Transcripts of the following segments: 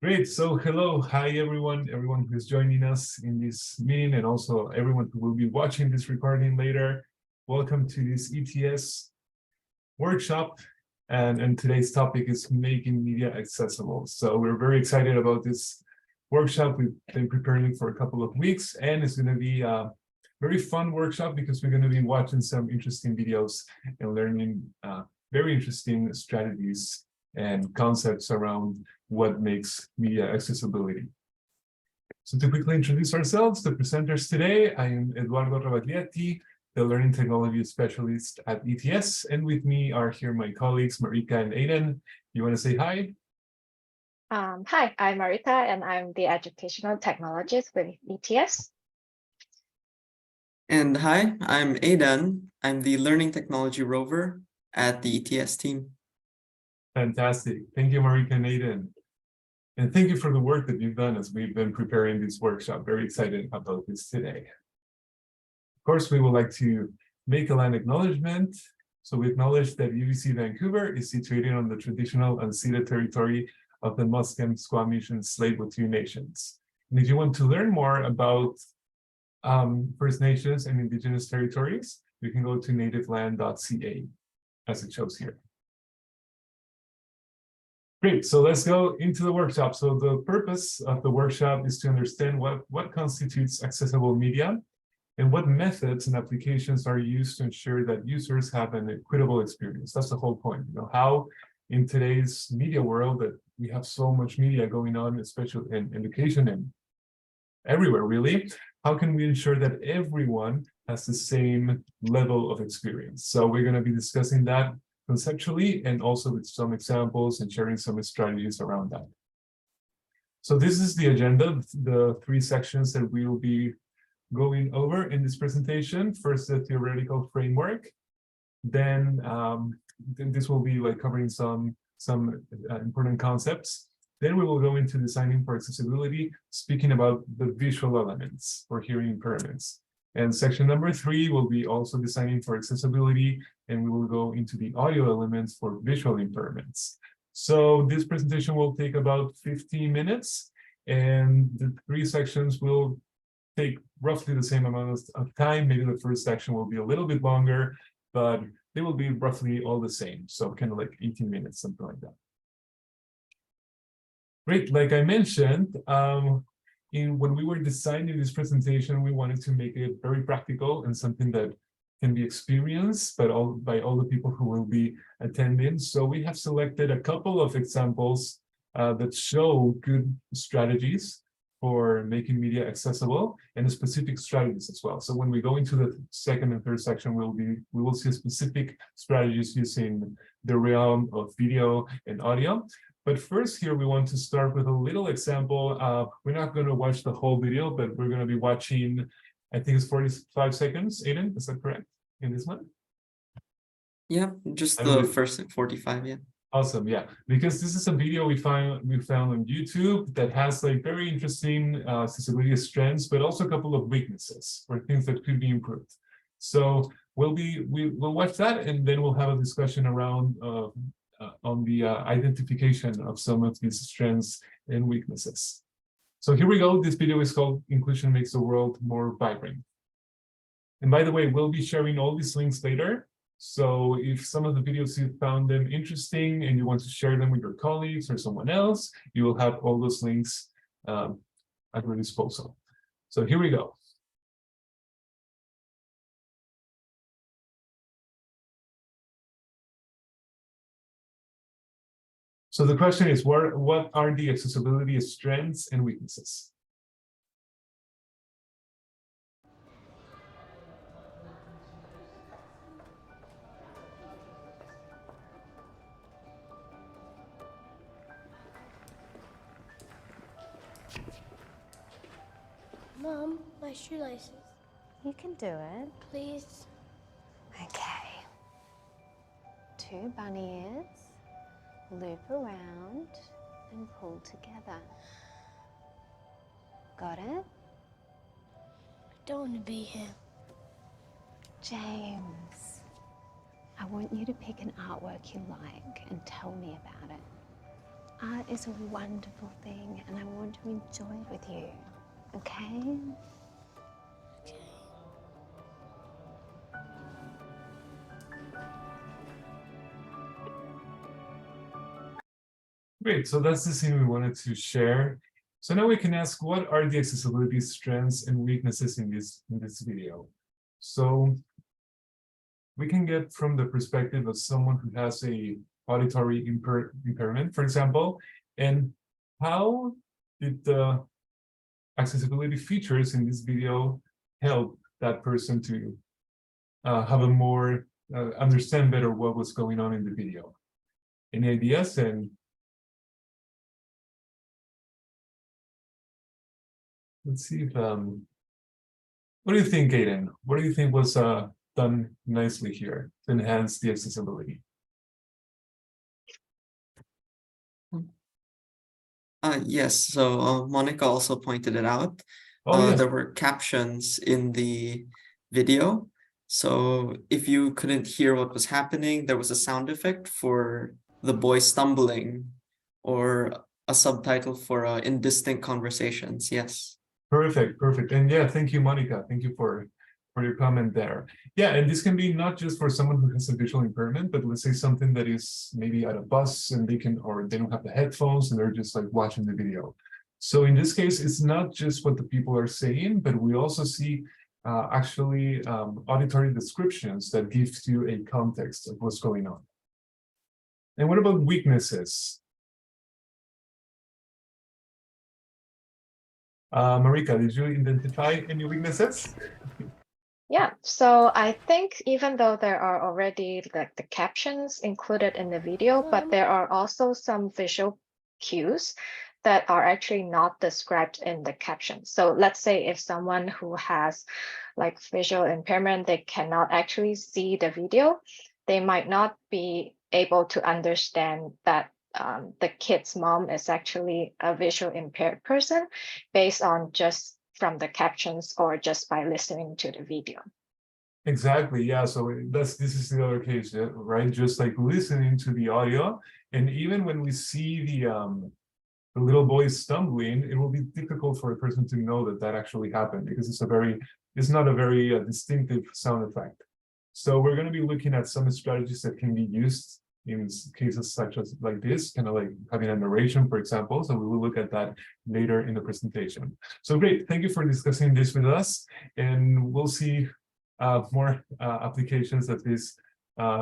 Great. So hello, hi everyone who's joining us in this meeting, and also everyone who will be watching this recording later. Welcome to this ETS workshop, and today's topic is making media accessible. So we're very excited about this workshop. We've been preparing for a couple of weeks, and it's going to be a very fun workshop because we're going to be watching some interesting videos and learning very interesting strategies and concepts around what makes media accessibility. So to quickly introduce ourselves, the presenters today, I am Eduardo Rabagliati, the Learning Technology Specialist at ETS, and with me are here my colleagues, Marika and Aiden. You want to say hi? Hi, I'm Marita, and I'm the Educational Technologist with ETS. And hi, I'm Aidan. I'm the Learning Technology Rover at the ETS team. Fantastic. Thank you, Marika and Aiden. And thank you for the work that you've done as we've been preparing this workshop. Very excited about this today. Of course, we would like to make a land acknowledgement. So we acknowledge that UBC Vancouver is situated on the traditional unceded territory of the Musqueam, Squamish, and Tsleil-Waututh nations. And if you want to learn more about First Nations and Indigenous territories, you can go to nativeland.ca, as it shows here. Great, so let's go into the workshop. So the purpose of the workshop is to understand what constitutes accessible media and what methods and applications are used to ensure that users have an equitable experience. That's the whole point. How in today's media world that we have so much media going on, especially in education and everywhere really, how can we ensure that everyone has the same level of experience? So we're going to be discussing that conceptually and also with some examples and sharing some strategies around that. So this is the agenda, the three sections that we will be going over in this presentation. First, the theoretical framework. Then this will be like covering some important concepts. Then we will go into designing for accessibility, speaking about the visual elements for hearing impairments. And section number 3 will be also designing for accessibility, and we will go into the audio elements for visual impairments. So this presentation will take about 15 minutes, and the 3 sections will take roughly the same amount of time. Maybe the first section will be a little bit longer, but they will be roughly all the same. So kind of like 18 minutes, something like that. Great, like I mentioned, when we were designing this presentation, we wanted to make it very practical and something that can be experienced by all the people who will be attending. So we have selected a couple of examples that show good strategies for making media accessible and specific strategies as well. So when we go into the second and third section, we will see specific strategies using the realm of video and audio. But first here, we want to start with a little example. We're not going to watch the whole video, but we're going to be watching, I think it's 45 seconds. Aiden, is that correct in this one? Yeah, just the first 45, yeah. Awesome, yeah, because this is a video we found on YouTube that has like very interesting accessibility strengths, but also a couple of weaknesses or things that could be improved. So we'll watch that, and then we'll have a discussion around on the identification of some of these strengths and weaknesses. So here we go. This video is called Inclusion Makes the World More Vibrant. And by the way, we'll be sharing all these links later. So if some of the videos you found them interesting and you want to share them with your colleagues or someone else, you will have all those links at your disposal. So here we go. So the question is, what are the accessibility strengths and weaknesses? Mom, my shoelaces. You can do it. Please. Okay. 2 bunny ears, loop around and pull together. Got it? I don't want to be here. James, I want you to pick an artwork you like and tell me about it. Art is a wonderful thing, and I want to enjoy it with you. Okay? Okay. Great, so that's the scene we wanted to share. So now we can ask, what are the accessibility strengths and weaknesses in this video? So we can get from the perspective of someone who has a auditory impairment, for example, and how did the accessibility features in this video help that person to have a more understand better what was going on in the video? Any ideas? And let's see if what do you think, Aiden? What do you think was done nicely here to enhance the accessibility? Yes, so Monica also pointed it out. Oh, yes. There were captions in the video. So if you couldn't hear what was happening, there was a sound effect for the boy stumbling or a subtitle for indistinct conversations. Yes. Perfect, perfect. And yeah, thank you, Monica. Thank you for your comment there. Yeah, and this can be not just for someone who has a visual impairment, but let's say something that is maybe at a bus and they don't have the headphones and they're just like watching the video. So in this case, it's not just what the people are saying, but we also see actually auditory descriptions that gives you a context of what's going on. And what about weaknesses? Marika, did you identify any weaknesses? Yeah, so I think even though there are already like the captions included in the video, but there are also some visual cues that are actually not described in the caption. So let's say if someone who has like visual impairment, they cannot actually see the video, they might not be able to understand that the kid's mom is actually a visual impaired person based on just from the captions or just by listening to the video. Exactly, yeah. So this is the other case, yeah, right? Just like listening to the audio, and even when we see the little boy stumbling, it will be difficult for a person to know that that actually happened because it's not a very distinctive sound effect. So we're going to be looking at some strategies that can be used in cases such as like this, kind of like having a narration, for example. So we will look at that later in the presentation. So great, thank you for discussing this with us, and we'll see more applications of these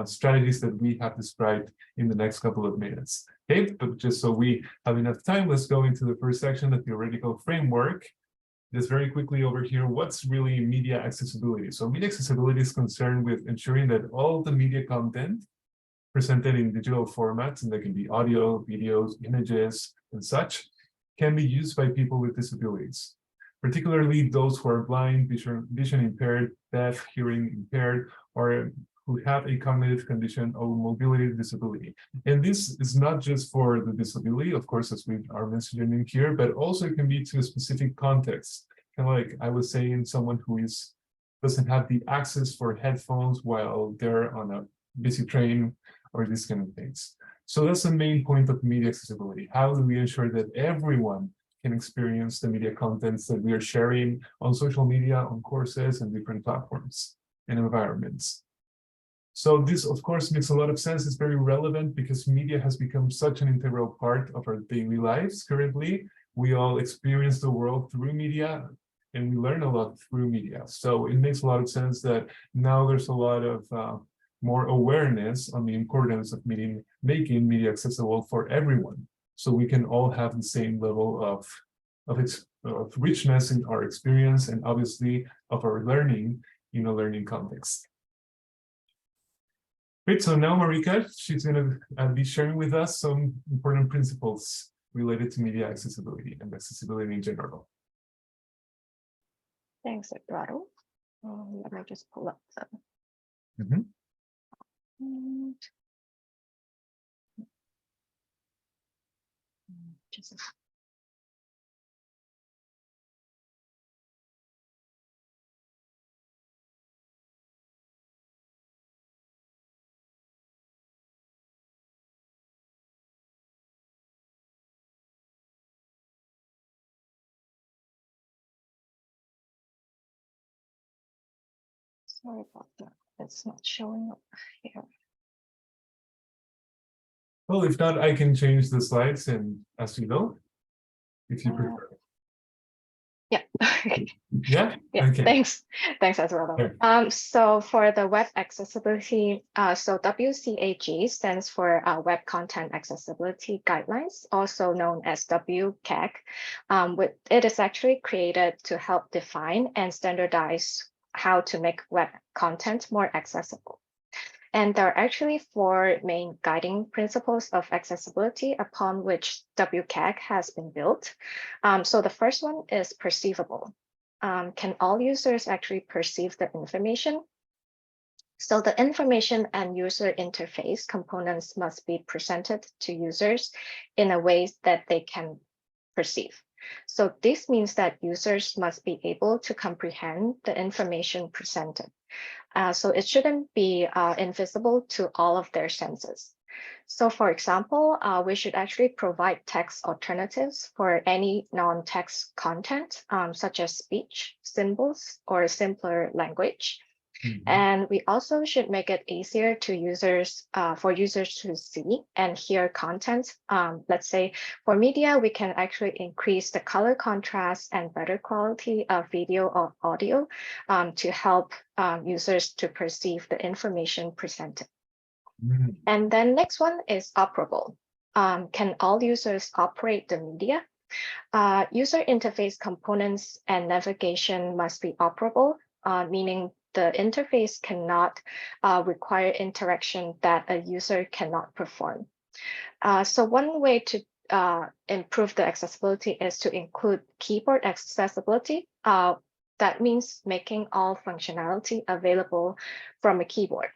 strategies that we have described in the next couple of minutes. Okay, but just so we have enough time, let's go into the first section, the theoretical framework. Just very quickly over here, what's really media accessibility? So media accessibility is concerned with ensuring that all the media content presented in digital formats, and they can be audio, videos, images, and such, can be used by people with disabilities, particularly those who are blind, vision impaired, deaf, hearing impaired, or who have a cognitive condition or mobility disability. And this is not just for the disability, of course, as we are mentioning here, but also it can be to a specific context. Kind of like I was saying, someone who doesn't have the access for headphones while they're on a busy train or these kind of things. So that's the main point of media accessibility. How do we ensure that everyone can experience the media contents that we are sharing on social media, on courses, and different platforms and environments? So this, of course, makes a lot of sense. It's very relevant because media has become such an integral part of our daily lives currently. We all experience the world through media, and we learn a lot through media. So it makes a lot of sense that now there's a lot of more awareness on the importance of making media accessible for everyone, so we can all have the same level of richness in our experience and obviously of our learning in a learning context. Great, so now Marika, she's going to be sharing with us some important principles related to media accessibility and accessibility in general. Thanks, Eduardo. Let me just pull up the. Mhm. Just Sorry about that. It's not showing up here. Well, if not, I can change the slides and as you go, if you Uh, prefer. Yeah. Yeah, Yeah, okay. thanks. Thanks, Eduardo. Sure. So for the web accessibility, so WCAG stands for Web Content Accessibility Guidelines, also known as WCAG. It is actually created to help define and standardize how to make web content more accessible. And there are actually 4 main guiding principles of accessibility upon which WCAG has been built. So the first one is perceivable. Can all users actually perceive the information? So the information and user interface components must be presented to users in a way that they can perceive. So this means that users must be able to comprehend the information presented. So it shouldn't be invisible to all of their senses. So for example, we should actually provide text alternatives for any non-text content, such as speech, symbols, or simpler language. Mhm. And we also should make it easier to users for users to see and hear content. Let's say for media, we can actually increase the color contrast and better quality of video or audio to help users to perceive the information presented. Mhm. And then next one is operable. Can all users operate the media? User interface components and navigation must be operable, meaning the interface cannot require interaction that a user cannot perform. So one way to improve the accessibility is to include keyboard accessibility. That means making all functionality available from a keyboard.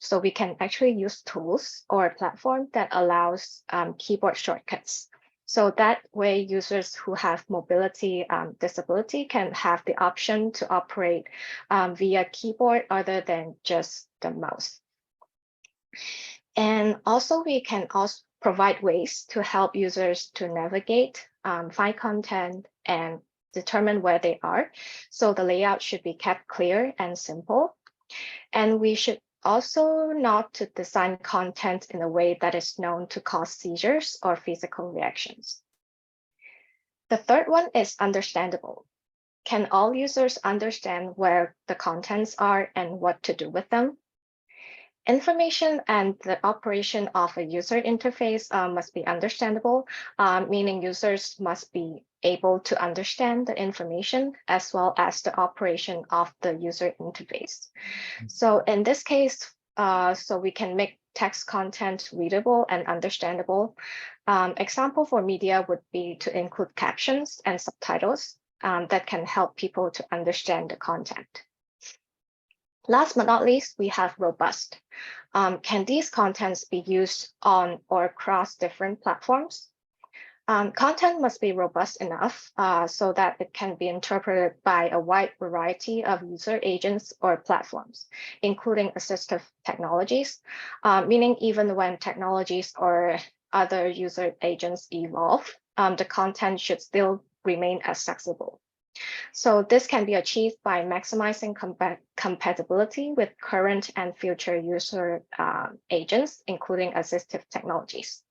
So we can actually use tools or a platform that allows keyboard shortcuts. So that way users who have mobility disability can have the option to operate via keyboard other than just the mouse. And also we can also provide ways to help users to navigate, find content, and determine where they are. So the layout should be kept clear and simple. And we should also not to design content in a way that is known to cause seizures or physical reactions. The third one is understandable. Can all users understand where the contents are and what to do with them? Information and the operation of a user interface must be understandable, meaning users must be able to understand the information as well as the operation of the user interface. So in this case, so we can make text content readable and understandable. Example for media would be to include captions and subtitles that can help people to understand the content. Last but not least, we have robust. Can these contents be used on or across different platforms? Content must be robust enough so that it can be interpreted by a wide variety of user agents or platforms, including assistive technologies, meaning even when technologies or other user agents evolve, the content should still remain accessible. So this can be achieved by maximizing compatibility with current and future user agents, including assistive technologies.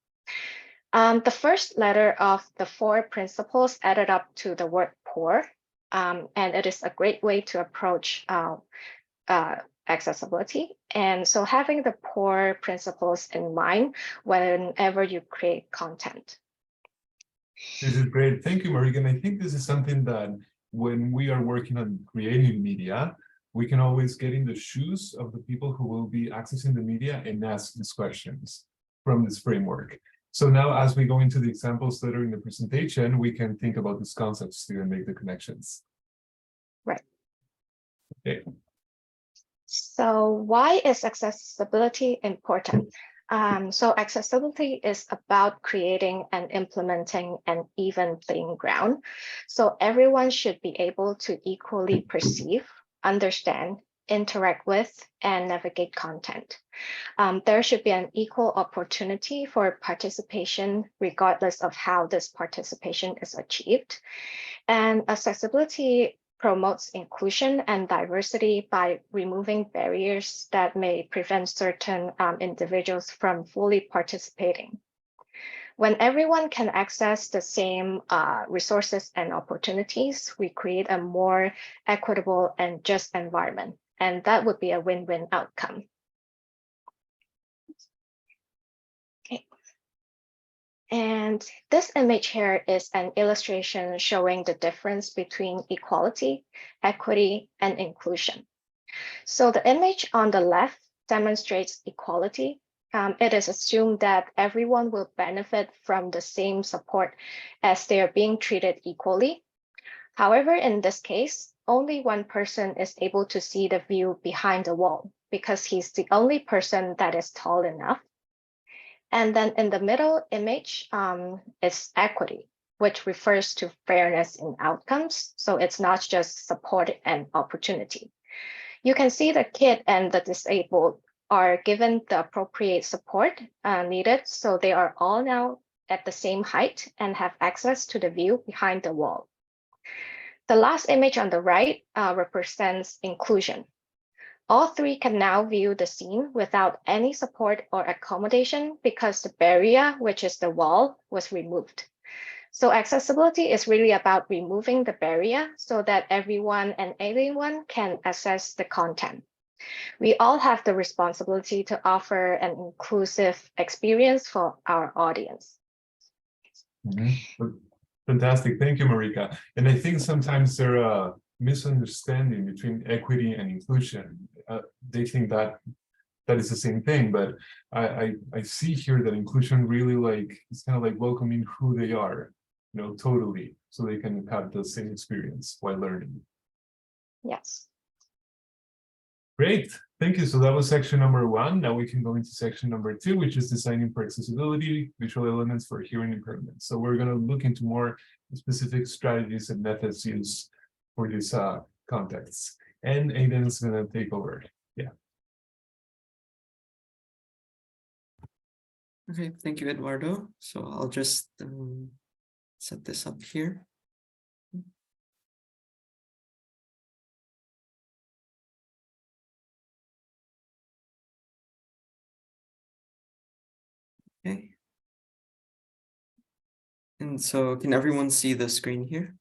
The first letter of the 4 principles added up to the word poor, and it is a great way to approach accessibility. And so having the poor principles in mind whenever you create content. This is great. Thank you, Morrigan. I think this is something that when we are working on creating media, we can always get in the shoes of the people who will be accessing the media and ask these questions from this framework. So now as we go into the examples later in the presentation, we can think about these concepts to make the connections. Right. Okay. So why is accessibility important? So accessibility is about creating and implementing an even playing ground. So everyone should be able to equally perceive, understand, interact with, and navigate content. There should be an equal opportunity for participation, regardless of how this participation is achieved. And accessibility promotes inclusion and diversity by removing barriers that may prevent certain individuals from fully participating. When everyone can access the same resources and opportunities, we create a more equitable and just environment, and that would be a win-win outcome. Okay. And this image here is an illustration showing the difference between equality, equity, and inclusion. So the image on the left demonstrates equality. It is assumed that everyone will benefit from the same support as they are being treated equally. However, in this case, only one person is able to see the view behind the wall because he's the only person that is tall enough. And then in the middle image is equity, which refers to fairness in outcomes. So it's not just support and opportunity. You can see the kid and the disabled are given the appropriate support needed, so they are all now at the same height and have access to the view behind the wall. The last image on the right represents inclusion. All three can now view the scene without any support or accommodation because the barrier, which is the wall, was removed. So accessibility is really about removing the barrier so that everyone and anyone can access the content. We all have the responsibility to offer an inclusive experience for our audience. Fantastic. Thank you, Marika. And I think sometimes there are misunderstanding between equity and inclusion. They think that is the same thing, but I see here that inclusion really it's kind of like welcoming who they are, totally, so they can have the same experience while learning. Yes. Great, thank you. So that was section number 1. Now we can go into section number 2, which is designing for accessibility, visual elements for hearing impairment. So we're going to look into more specific strategies and methods used for these contexts. And Aiden is going to take over. Yeah. Okay, thank you, Eduardo. So I'll just set this up here. Okay. And so can everyone see the screen here?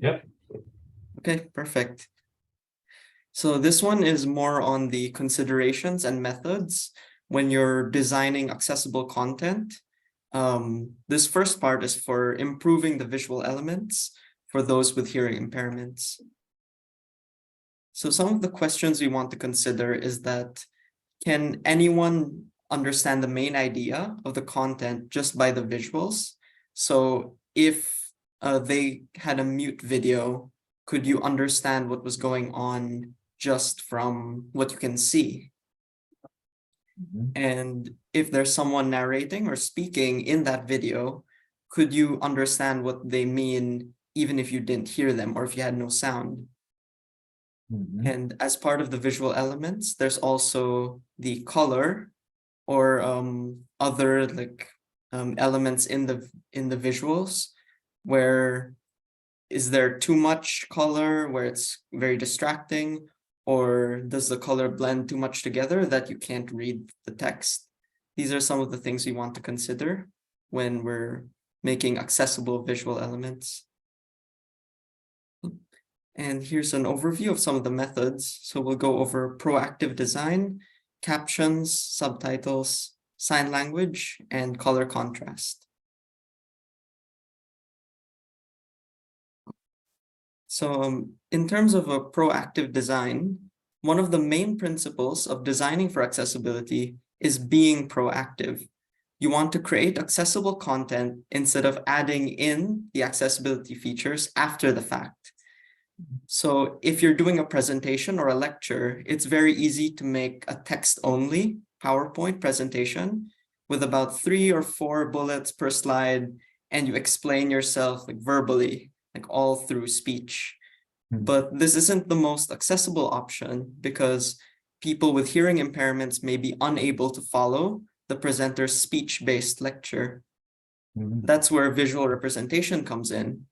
Yep. Okay, perfect. So this one is more on the considerations and methods when you're designing accessible content. This first part is for improving the visual elements for those with hearing impairments. So some of the questions we want to consider is that, can anyone understand the main idea of the content just by the visuals? So if they had a mute video, could you understand what was going on just from what you can see? And if there's someone narrating or speaking in that video, could you understand what they mean even if you didn't hear them or if you had no sound? And as part of the visual elements, there's also the color or other elements in the visuals, where is there too much color where it's very distracting, or does the color blend too much together that you can't read the text? These are some of the things we want to consider when we're making accessible visual elements. And here's an overview of some of the methods. So we'll go over proactive design, captions, subtitles, sign language, and color contrast. So in terms of a proactive design, one of the main principles of designing for accessibility is being proactive. You want to create accessible content instead of adding in the accessibility features after the fact. So if you're doing a presentation or a lecture, it's very easy to make a text-only PowerPoint presentation with about 3 or 4 bullets per slide, and you explain yourself verbally, all through speech. But this isn't the most accessible option because people with hearing impairments may be unable to follow the presenter's speech-based lecture. That's where visual representation comes in,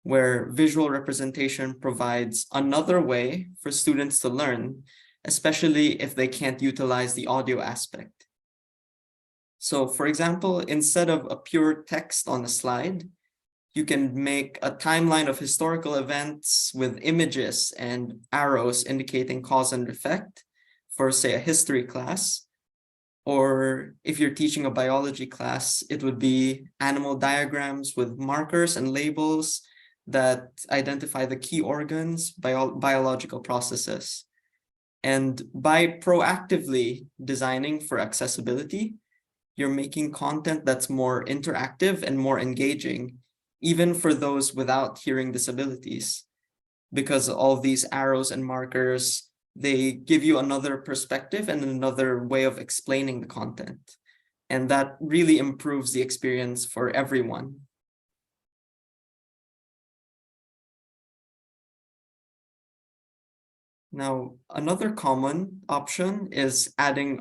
where visual representation provides another way for students to learn, especially if they can't utilize the audio aspect. So for example, instead of a pure text on a slide, you can make a timeline of historical events with images and arrows indicating cause and effect for, say, a history class. Or if you're teaching a biology class, it would be animal diagrams with markers and labels that identify the key organs, biological processes. And by proactively designing for accessibility, you're making content that's more interactive and more engaging, even for those without hearing disabilities, because all these arrows and markers, they give you another perspective and another way of explaining the content. And that really improves the experience for everyone. Now, another common option is adding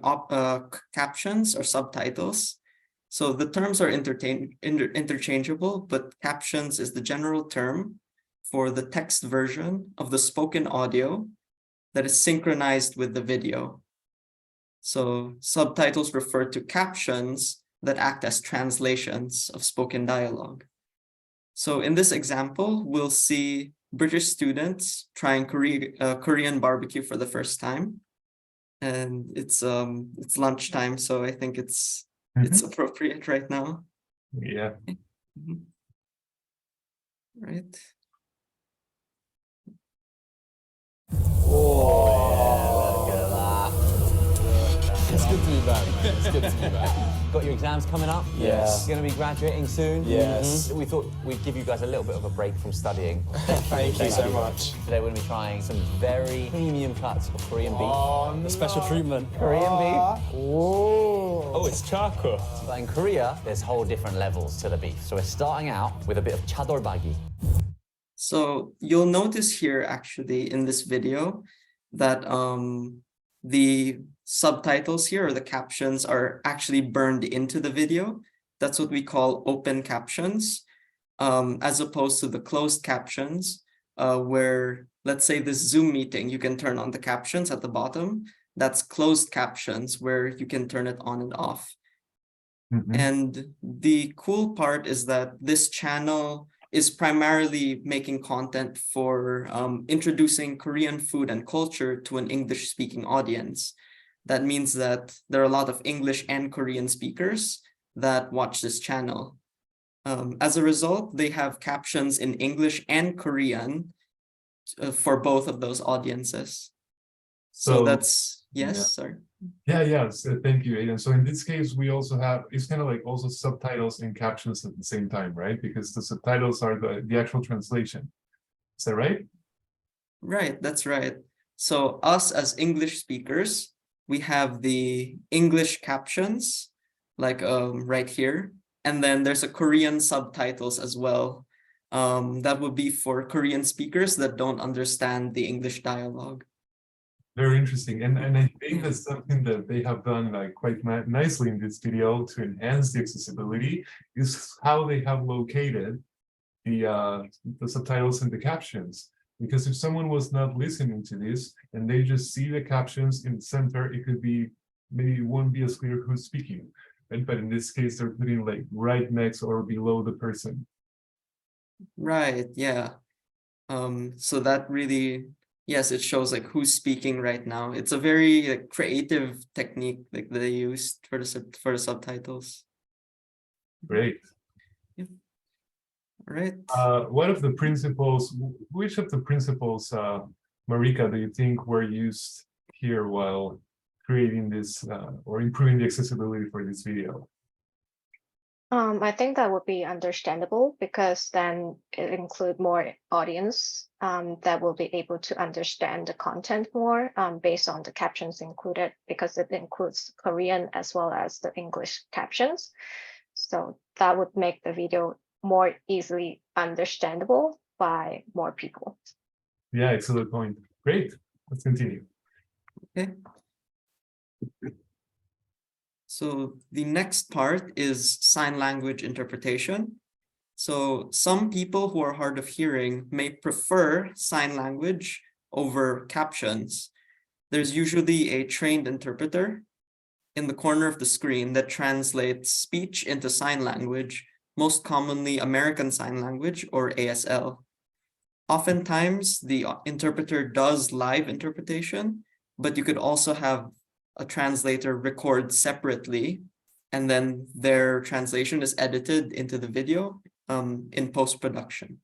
captions or subtitles. So the terms are interchangeable, but captions is the general term for the text version of the spoken audio that is synchronized with the video. So subtitles refer to captions that act as translations of spoken dialogue. So in this example, we'll see British students trying Korean barbecue for the first time. And it's lunchtime, so I think it's appropriate right now. Yeah. Right. It's good to be back, man. It's good to be back. Got your exams coming up? Yes. You're going to be graduating soon? Yes. We thought we'd give you guys a little bit of a break from studying. Thank you so much. Today we're going to be trying some very premium cuts of Korean beef. Oh, the special treatment. Korean beef. Whoa. Oh, it's charcoal. But in Korea, there's whole different levels to the beef. So we're starting out with a bit of chadorbagi. So you'll notice here actually in this video that the subtitles here or the captions are actually burned into the video. That's what we call open captions, as opposed to the closed captions, where, let's say this Zoom meeting, you can turn on the captions at the bottom. That's closed captions where you can turn it on and off. And the cool part is that this channel is primarily making content for introducing Korean food and culture to an English-speaking audience. That means that there are a lot of English and Korean speakers that watch this channel. As a result, they have captions in English and Korean for both of those audiences. So that's, yes, sorry. Yeah, so thank you, Aidan. So in this case, we also have, it's kind of like also subtitles and captions at the same time, right? Because the subtitles are the actual translation. Is that right? Right, that's right. So us as English speakers, we have the English captions, like right here. And then there's a Korean subtitles as well. That would be for Korean speakers that don't understand the English dialogue. Very interesting. And I think that's something that they have done like quite nicely in this video to enhance the accessibility is how they have located the subtitles and the captions. Because if someone was not listening to this and they just see the captions in the center, it could be, maybe it won't be as clear who's speaking. But in this case, they're putting like right next or below the person. Right, yeah. So that really, yes, it shows like who's speaking right now. It's a very like, creative technique like they used for the subtitles. Great. Yeah. All right. What of the principles, which of the principles, Marika, do you think were used here while creating this or improving the accessibility for this video? I think that would be understandable because then it include more audience that will be able to understand the content more based on the captions included, because it includes Korean as well as the English captions. So that would make the video more easily understandable by more people. Yeah, excellent point. Great. Let's continue. Okay. So the next part is sign language interpretation. So some people who are hard of hearing may prefer sign language over captions. There's usually a trained interpreter in the corner of the screen that translates speech into sign language, most commonly American Sign Language or ASL. Oftentimes, the interpreter does live interpretation, but you could also have a translator record separately, and then their translation is edited into the video in post-production.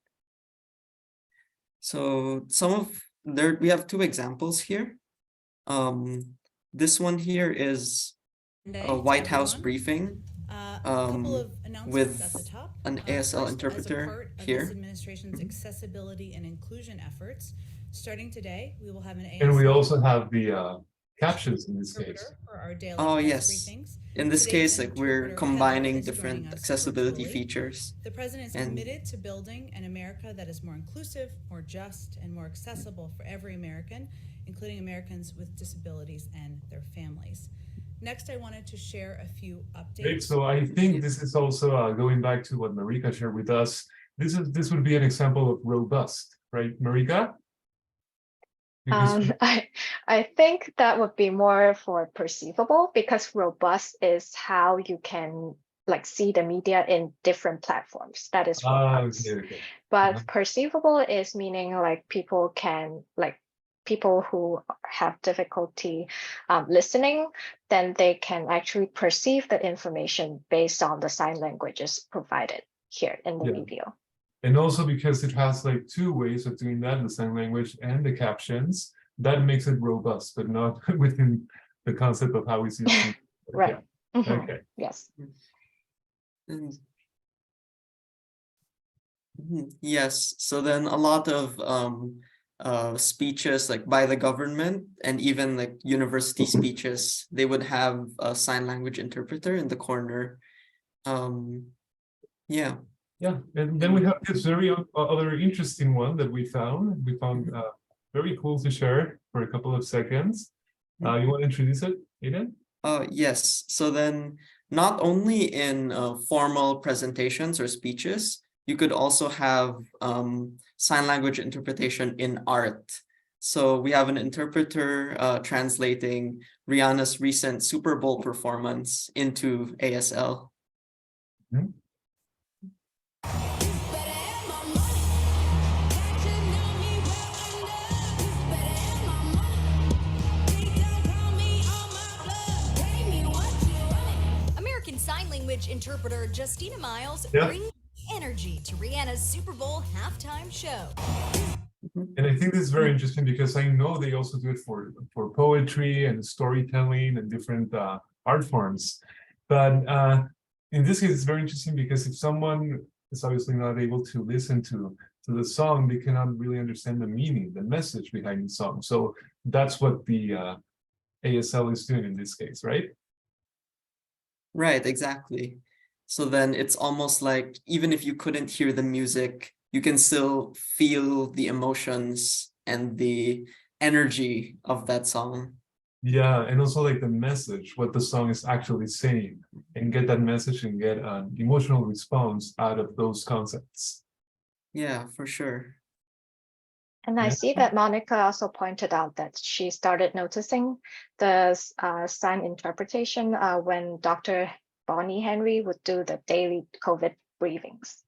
So we have two examples here. This one here is a White House briefing with an ASL interpreter here. Administration's accessibility and inclusion efforts. Starting today, we will have an ASL And we also have the captions in this case. for our daily Oh, press yes. briefings. In this Today's case, like we're interpreter, combining Heather, is different joining us accessibility virtually. features. The president is and- committed to building an America that is more inclusive, more just, and more accessible for every American, including Americans with disabilities and their families. Next, I wanted to share a few updates. Great. So I think this is also going back to what Marika shared with us. This would be an example of robust, right, Marika? Because I think that would be more for perceivable, because robust is how you can like see the media in different platforms. That is robust. okay. But Uh-huh. perceivable is meaning like people who have difficulty listening, then they can actually perceive the information based on the sign languages provided here in the Yeah. video. And also because it has like two ways of doing that, the sign language and the captions, that makes it robust, but not within the concept of how we see it. Right. Mhm. Okay. Yes. And- Yes, so then a lot of speeches like by the government and even like university speeches, they would have a sign language interpreter in the corner. Yeah. Yeah, and then we have this very other interesting one that we found. We found very cool to share for a couple of seconds. You want to introduce it, Aiden? Yes, so then not only in formal presentations or speeches, you could also have sign language interpretation in art. So we have an interpreter translating Rihanna's recent Super Bowl performance into ASL. Mhm. American Sign Language interpreter Justina Miles Yeah. brings energy to Rihanna's Super Bowl halftime show. And I think this is very interesting because I know they also do it for poetry and storytelling and different art forms. But in this case, it's very interesting because if someone is obviously not able to listen to the song, they cannot really understand the meaning, the message behind the song. So that's what the ASL is doing in this case, right? Right, exactly. So then it's almost like even if you couldn't hear the music, you can still feel the emotions and the energy of that song. Yeah, and also like the message, what the song is actually saying, and get that message and get an emotional response out of those concepts. Yeah, for sure. And I Yeah. see that Monica also pointed out that she started noticing the sign interpretation when Dr. Bonnie Henry would do the daily COVID briefings.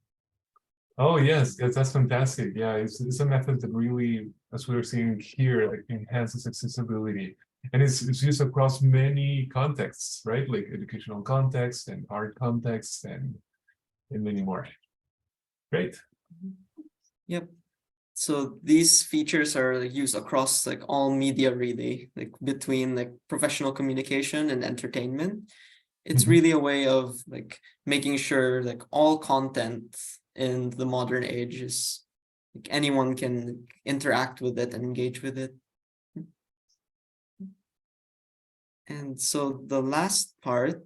Oh, yes, that's fantastic. Yeah, it's a method that really, as we were seeing here, like enhances accessibility. And it's used across many contexts, right? Like educational context and art context and many more. Great. Yep. So these features are used across like all media really, like between like professional communication and entertainment. It's Mhm. really a way of like making sure like all content in the modern age is like anyone can interact with it and engage with it. And so the last part,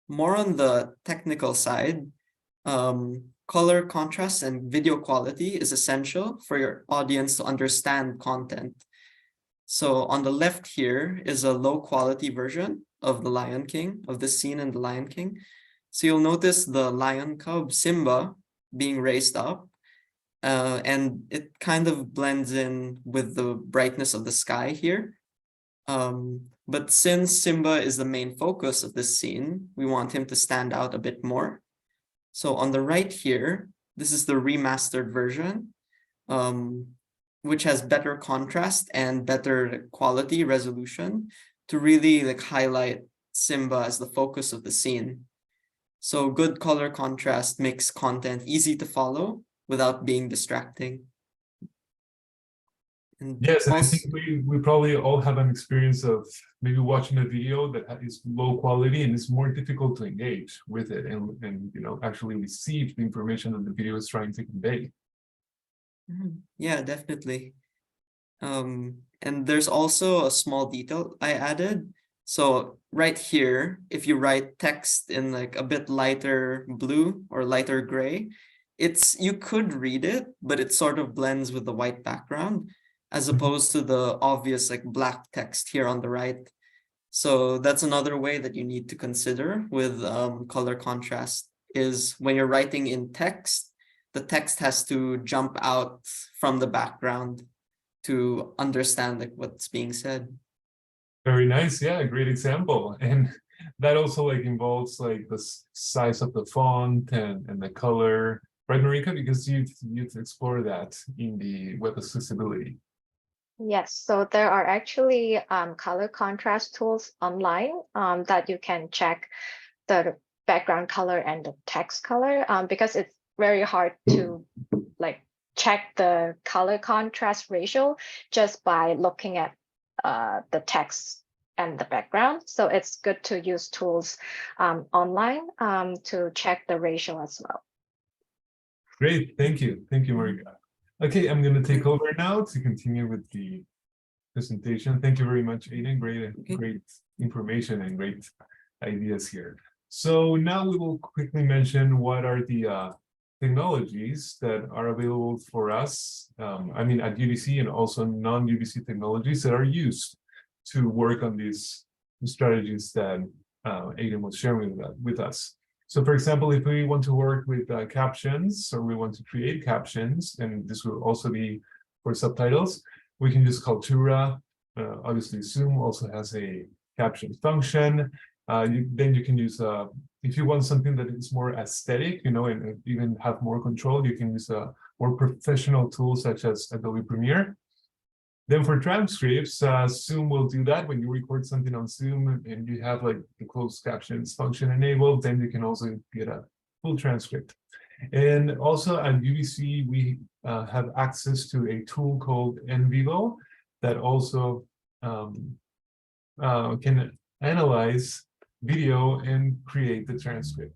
more on the technical side, color contrast and video quality is essential for your audience to understand content. So on the left here is a low quality version of The Lion King, of the scene in The Lion King. So you'll notice the lion cub Simba being raised up. And it kind of blends in with the brightness of the sky here. But since Simba is the main focus of this scene, we want him to stand out a bit more. So on the right here, this is the remastered version, which has better contrast and better quality resolution to really like highlight Simba as the focus of the scene. So good color contrast makes content easy to follow without being distracting. And Yes, and I also, think we probably all have an experience of maybe watching a video that is low quality and it's more difficult to engage with it and you know actually receive the information that the video is trying to convey. yeah, definitely. And there's also a small detail I added. So right here, if you write text in like a bit lighter blue or lighter gray, you could read it, but it sort of blends with the white background, as opposed to the obvious like black text here on the right. So that's another way that you need to consider with color contrast is when you're writing in text, the text has to jump out from the background to understand like what's being said. Very nice, yeah, great example. And that also like involves like the size of the font and the color, right, Marika? Because you've explored that in the web accessibility. Yes, so there are actually color contrast tools online that you can check the background color and the text color because it's very hard to like check the color contrast ratio just by looking at the text and the background. So it's good to use tools online to check the ratio as well. Great, thank you, Marika. Okay, I'm going to take over now to continue with the presentation. Thank you very much, Aiden. Great information and great ideas here. So now we will quickly mention what are the technologies that are available for us, I mean at UBC and also non-UBC technologies that are used to work on these strategies that Aiden was sharing with us. So for example, if we want to work with captions or we want to create captions, and this will also be for subtitles, we can use Kaltura. Obviously, Zoom also has a caption function. Then you can use, if you want something that is more aesthetic, you know, and even have more control, you can use a more professional tool such as Adobe Premiere. Then for transcripts, Zoom will do that when you record something on Zoom and you have like the closed captions function enabled, then you can also get a full transcript. And also at UBC, we have access to a tool called NVivo that also can analyze video and create the transcript.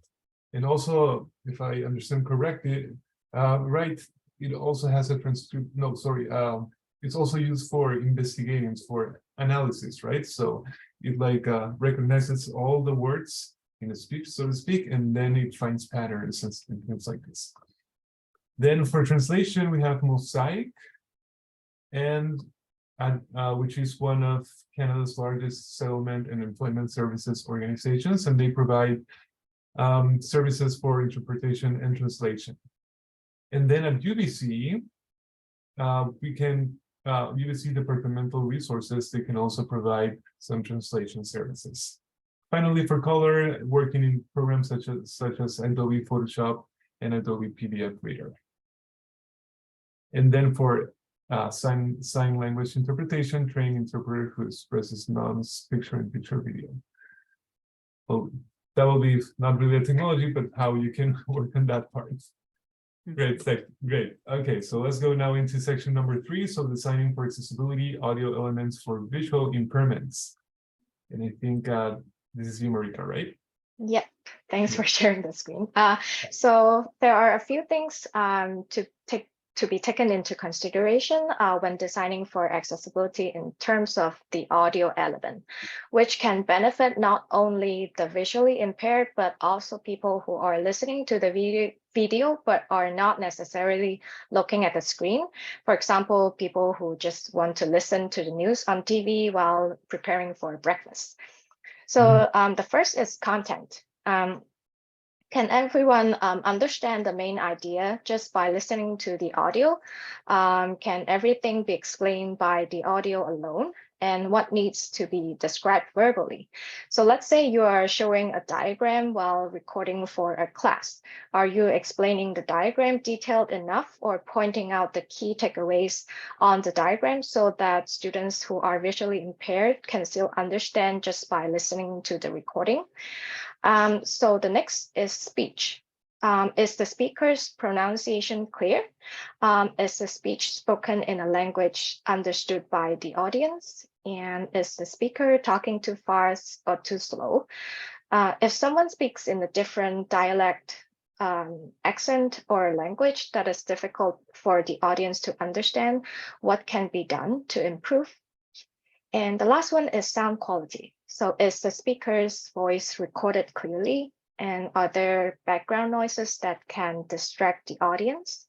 And also, if I understand correctly, right, it also has a transcript, no, sorry, it's also used for investigating, for analysis, right? So it like recognizes all the words in a speech, so to speak, and then it finds patterns and things like this. Then for translation, we have Mosaic, and which is one of Canada's largest settlement and employment services organizations, and they provide services for interpretation and translation. And then at UBC, we can UBC departmental resources, they can also provide some translation services. Finally, for color, working in programs such as Adobe Photoshop and Adobe PDF Reader. And then for sign language interpretation, trained interpreter who expresses nouns, picture and picture video. Well, that will be not really a technology, but how you can work on that part. Great, great. Okay, so let's go now into section number 3. So designing for accessibility, audio elements for visual impairments. And I think this is you, Marika, right? Yep, thanks for sharing the screen. So there are a few things to be taken into consideration when designing for accessibility in terms of the audio element, which can benefit not only the visually impaired, but also people who are listening to the video, but are not necessarily looking at the screen. For example, people who just want to listen to the news on TV while preparing for breakfast. So the first is content. Can everyone understand the main idea just by listening to the audio? Can everything be explained by the audio alone? And what needs to be described verbally? So let's say you are showing a diagram while recording for a class. Are you explaining the diagram detailed enough or pointing out the key takeaways on the diagram so that students who are visually impaired can still understand just by listening to the recording? So the next is speech. Is the speaker's pronunciation clear? Is the speech spoken in a language understood by the audience? And is the speaker talking too fast or too slow? If someone speaks in a different dialect, accent, or language that is difficult for the audience to understand, what can be done to improve? And the last one is sound quality. So is the speaker's voice recorded clearly? And are there background noises that can distract the audience?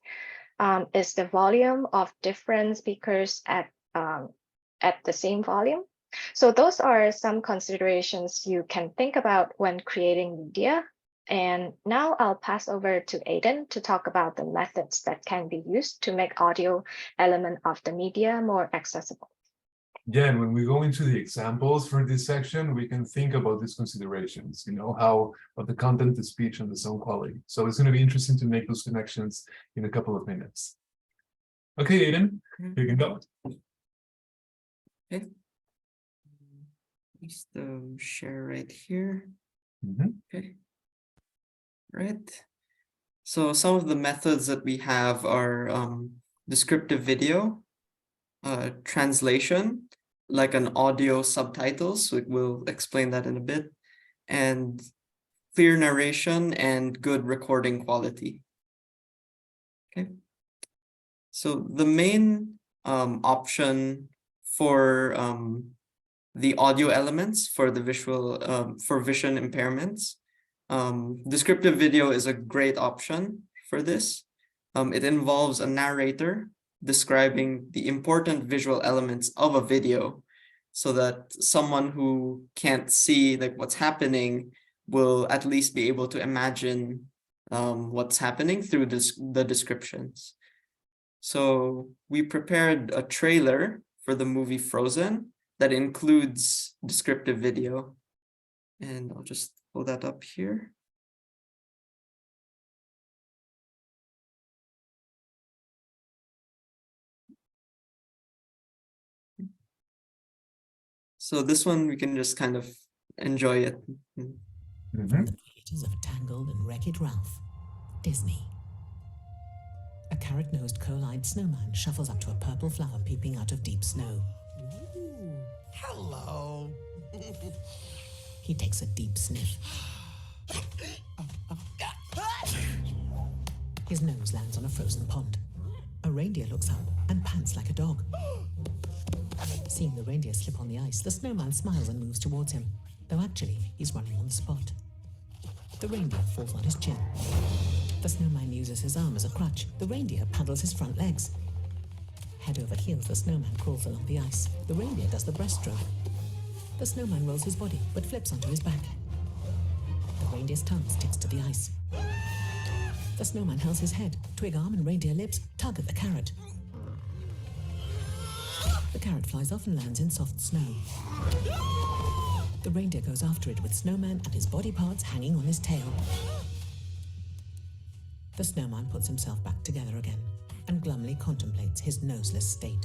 Is the volume of different speakers at the same volume? So those are some considerations you can think about when creating media. And now I'll pass over to Aiden to talk about the methods that can be used to make audio element of the media more accessible. Yeah, and when we go into the examples for this section, we can think about these considerations, how of the content, the speech, and the sound quality. So it's going to be interesting to make those connections in a couple of minutes. Okay, Aiden, you can go. Okay. Just share right here. Okay. Right. So some of the methods that we have are descriptive video, translation, like an audio subtitles, we'll explain that in a bit, and clear narration and good recording quality. Okay. So the main option for the audio elements for the visual for vision impairments, descriptive video is a great option for this. It involves a narrator describing the important visual elements of a video so that someone who can't see like what's happening will at least be able to imagine what's happening through the descriptions. So we prepared a trailer for the movie Frozen that includes descriptive video, and I'll just pull that up here. So this one, we can just kind of enjoy it. The creators of Tangled and Wreck-It Ralph, Disney. A carrot-nosed, coal-eyed snowman shuffles up to a purple flower peeping out of deep snow. Ooh, hello. He takes a deep sniff. His nose lands on a frozen pond. A reindeer looks up and pants like a dog. Seeing the reindeer slip on the ice, the snowman smiles and moves towards him, though actually he's running on the spot. The reindeer falls on his chin. The snowman uses his arm as a crutch. The reindeer paddles his front legs. Head over heels, the snowman crawls along the ice. The reindeer does the breaststroke. The snowman rolls his body, but flips onto his back. The reindeer's tongue sticks to the ice. The snowman held his head. Twig arm and reindeer lips tug at the carrot. The carrot flies off and lands in soft snow. The reindeer goes after it with Snowman and his body parts hanging on his tail. The snowman puts himself back together again and glumly contemplates his noseless state.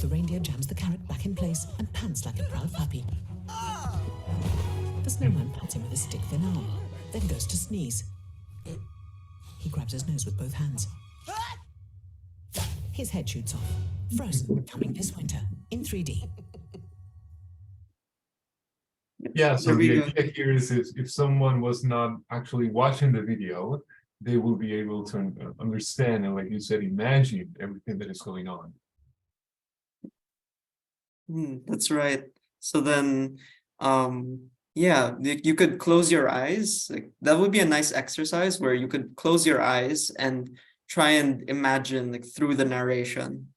The reindeer jams the carrot back in place and pants like a proud puppy. The snowman pats him with his stick-thin arm, then goes to sneeze. He grabs his nose with both hands. His head shoots off. Frozen, coming this winter in 3D. Yeah, so There we the go. idea here is if someone was not actually watching the video, they will be able to understand and, like you said, imagine everything that is going on. That's right. So then, yeah, you could close your eyes. Like that would be a nice exercise where you could close your eyes and try and imagine, like through the narration,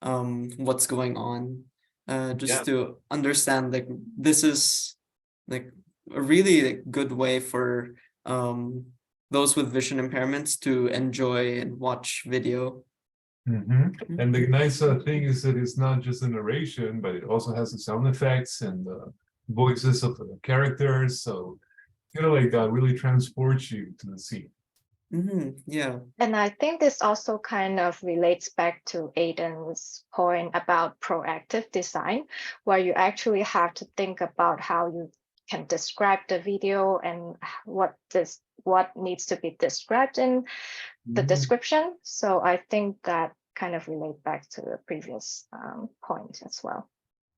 what's going on, just to understand. Like this is like a really good way for those with vision impairments to enjoy and watch video. And the nice thing is that it's not just a narration, but it also has the sound effects and the voices of the characters. So, like really transports you to the scene. Yeah. And I think this also kind of relates back to Aiden's point about proactive design, where you actually have to think about how you can describe the video and what needs to be described in the description. So I think that kind of relate back to the previous point as well.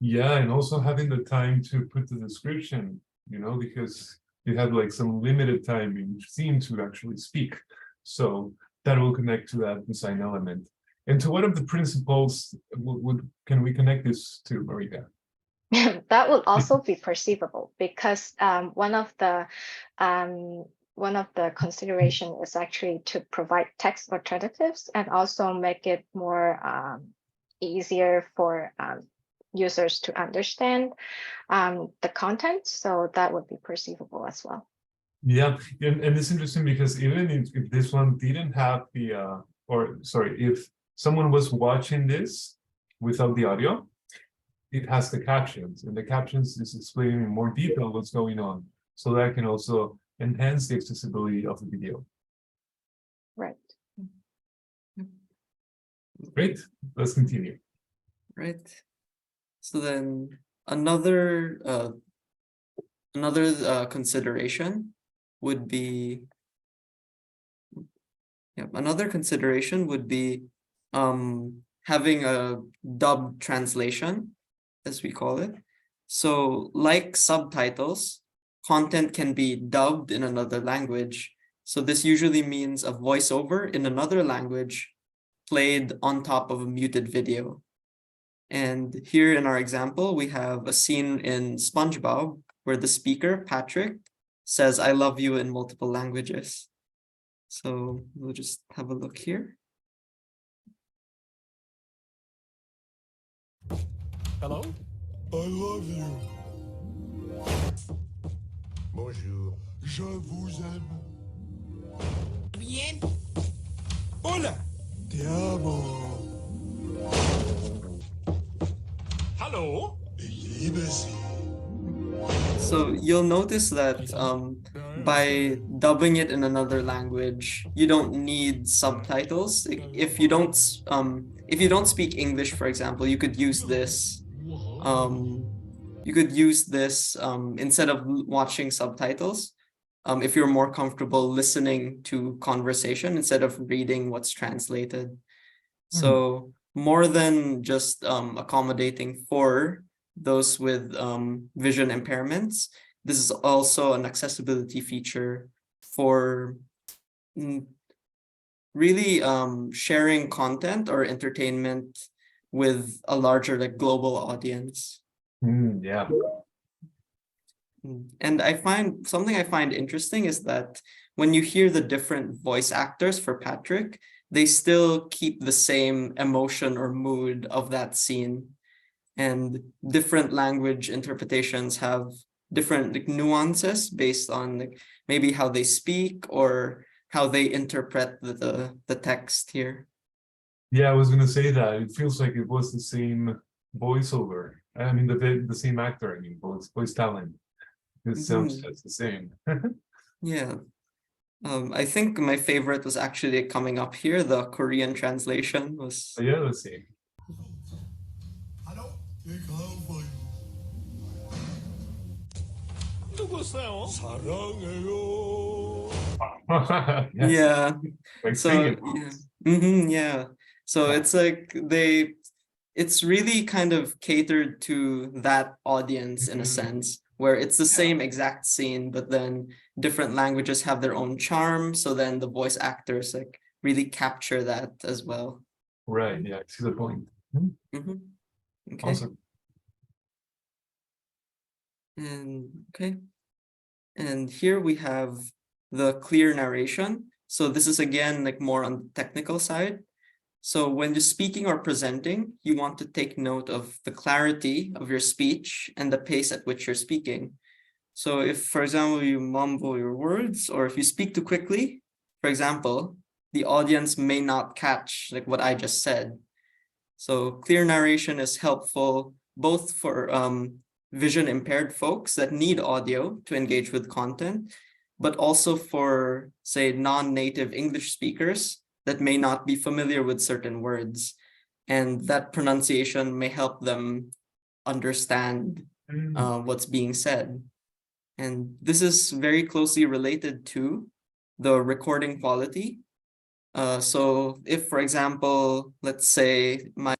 Yeah, and also having the time to put the description, because you have like some limited time in each scene to actually speak. So that will connect to that design element. And to what of the principles can we connect this to, Marika? That will also be perceivable, because one of the consideration is actually to provide text alternatives and also make it more easier for users to understand the content. So that would be perceivable as well. Yeah, and it's interesting because even if this one didn't have the if someone was watching this without the audio, it has the captions, and the captions is explaining in more detail what's going on. So that can also enhance the accessibility of the video. Right. Great, let's continue. Right. So then another consideration would be having a dubbed translation, as we call it. So like subtitles, content can be dubbed in another language. So this usually means a voiceover in another language played on top of a muted video. And here in our example, we have a scene in SpongeBob where the speaker, Patrick, says, "I love you" in multiple languages. So we'll just have a look here. Hello? I love you. Bonjour. Je vous aime. Bien. Hola. Te amo. Hello. Ich liebe Sie. So you'll notice that by dubbing it in another language, you don't need subtitles. If you don't speak English, for example, you could use this. Instead of watching subtitles. If you're more comfortable listening to conversation instead of reading what's translated. So more than just accommodating for those with vision impairments, this is also an accessibility feature for really sharing content or entertainment with a larger global audience. Yeah. And something I find interesting is that when you hear the different voice actors for Patrick, they still keep the same emotion or mood of that scene. And different language interpretations have different nuances based on maybe how they speak or how they interpret the text here. Yeah, I was going to say that. It feels like it was the same voiceover. I mean, the same actor, I mean, voice talent. It sounds just the same. Yeah. I think my favorite was actually coming up here. The Korean translation was... Yeah, let's see. Yeah. Like So yeah. So it's like it's really kind of catered to that audience in a sense, where it's the same exact scene, but then different languages have their own charm. So then the voice actors really capture that as well. Right. Yeah. I see the point. Okay. Awesome. And here we have the clear narration. So this is again more on the technical side. So when you're speaking or presenting, you want to take note of the clarity of your speech and the pace at which you're speaking. So if, for example, you mumble your words, or if you speak too quickly, for example, the audience may not catch like what I just said. So clear narration is helpful both for vision impaired folks that need audio to engage with content, but also for, say, non-native English speakers that may not be familiar with certain words. And that pronunciation may help them understand what's being said. And this is very closely related to the recording quality. So if, for example, let's say my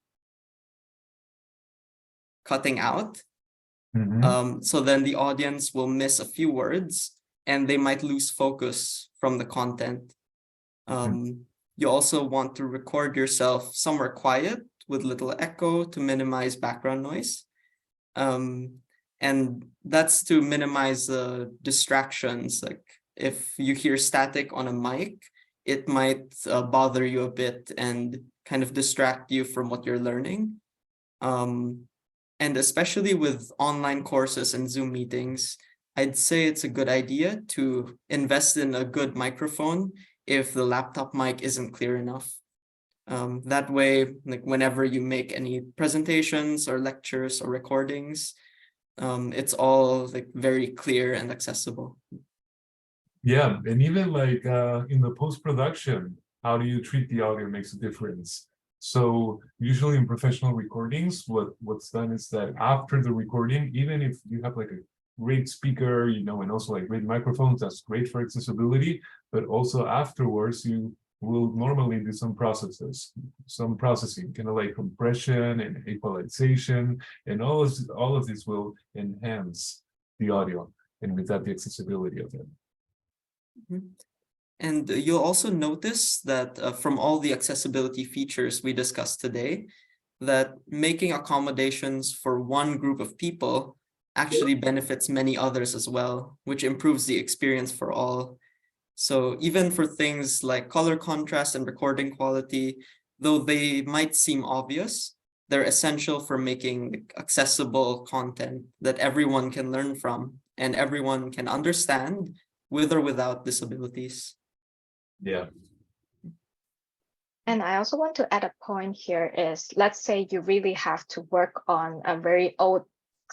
cutting out, so then the audience will miss a few words and they might lose focus from the content. You also want to record yourself somewhere quiet with little echo to minimize background noise. And that's to minimize the distractions. Like if you hear static on a mic, it might bother you a bit and kind of distract you from what you're learning. And especially with online courses and Zoom meetings, I'd say it's a good idea to invest in a good microphone if the laptop mic isn't clear enough. That way, like whenever you make any presentations or lectures or recordings, it's all like very clear and accessible. Yeah, and even like in the post-production, how do you treat the audio makes a difference. So usually in professional recordings, what's done is that after the recording, even if you have like a great speaker, you know, and also like great microphones, that's great for accessibility, but also afterwards you will normally do some processing, kind of like compression and equalization, and all of this will enhance the audio, and with that the accessibility of it. And you'll also notice that from all the accessibility features we discussed today, that making accommodations for one group of people actually benefits many others as well, which improves the experience for all. So even for things like color contrast and recording quality, though they might seem obvious, they're essential for making accessible content that everyone can learn from and everyone can understand with or without disabilities. Yeah. And I also want to add a point here is, let's say you really have to work on a very old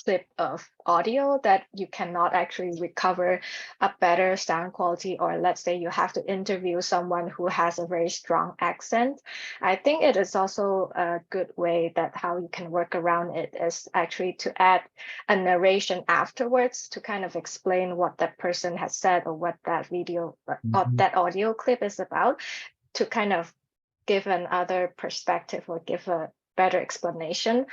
clip of audio that you cannot actually recover a better sound quality, or let's say you have to interview someone who has a very strong accent. I think it is also a good way that how you can work around it is actually to add a narration afterwards to kind of explain what that person has said or what that video or that audio clip is about, to kind of give another perspective or give a better explanation,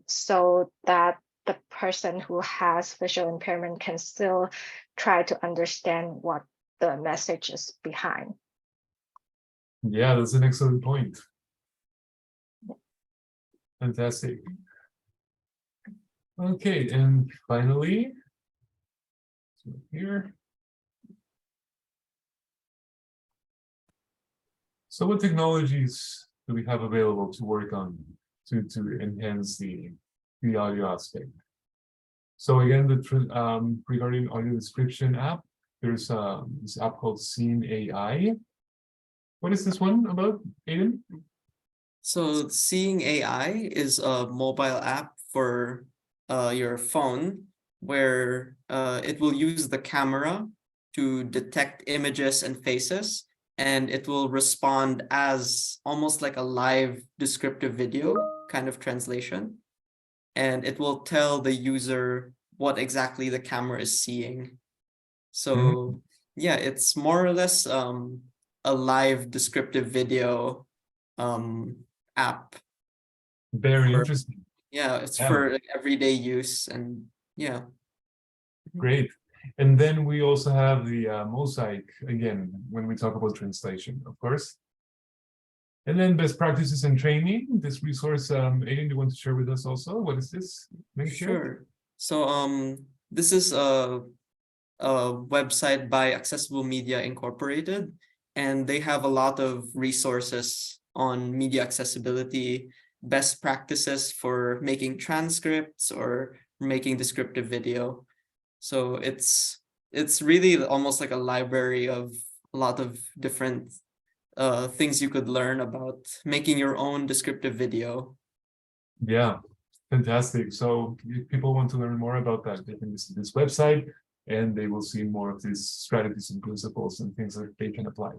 so that the person who has visual impairment can still try to understand what the message is behind. Yeah, that's an excellent point. Fantastic. Okay, and finally, so here. So what technologies do we have available to work on to enhance the audio aspect? So again, regarding audio description app, there's this app called Seeing AI. What is this one about, Aiden? So Seeing AI is a mobile app for your phone where it will use the camera to detect images and faces, and it will respond as almost like a live descriptive video kind of translation. And it will tell the user what exactly the camera is seeing. So yeah, it's more or less a live descriptive video app. Very interesting. Yeah, it's for like, everyday use, and yeah. Great. And then we also have the Mosaic, again, when we talk about translation, of course. And then best practices and training, this resource, Aiden, do you want to share with us also? What is this? Sure. So this is a website by Accessible Media Incorporated, and they have a lot of resources on media accessibility, best practices for making transcripts or making descriptive video. So it's really almost like a library of a lot of different things you could learn about making your own descriptive video. Yeah, fantastic. So if people want to learn more about that, they can visit this website and they will see more of these strategies and principles and things that they can apply.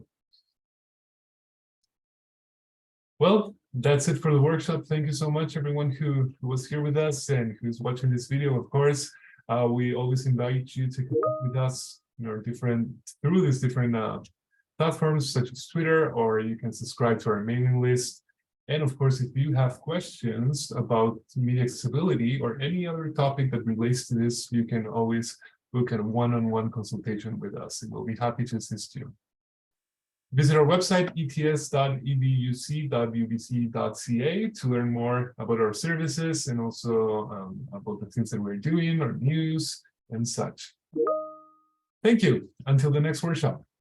Well, that's it for the workshop. Thank you so much, everyone who was here with us and who's watching this video. Of course, we always invite you to connect with us through these different platforms such as Twitter, or you can subscribe to our mailing list. And of course, if you have questions about media accessibility or any other topic that relates to this, you can always book a one-on-one consultation with us, and we'll be happy to assist you. Visit our website, ets.educ.ubc.ca, to learn more about our services and also about the things that we're doing, our news and such. Thank you. Until the next workshop.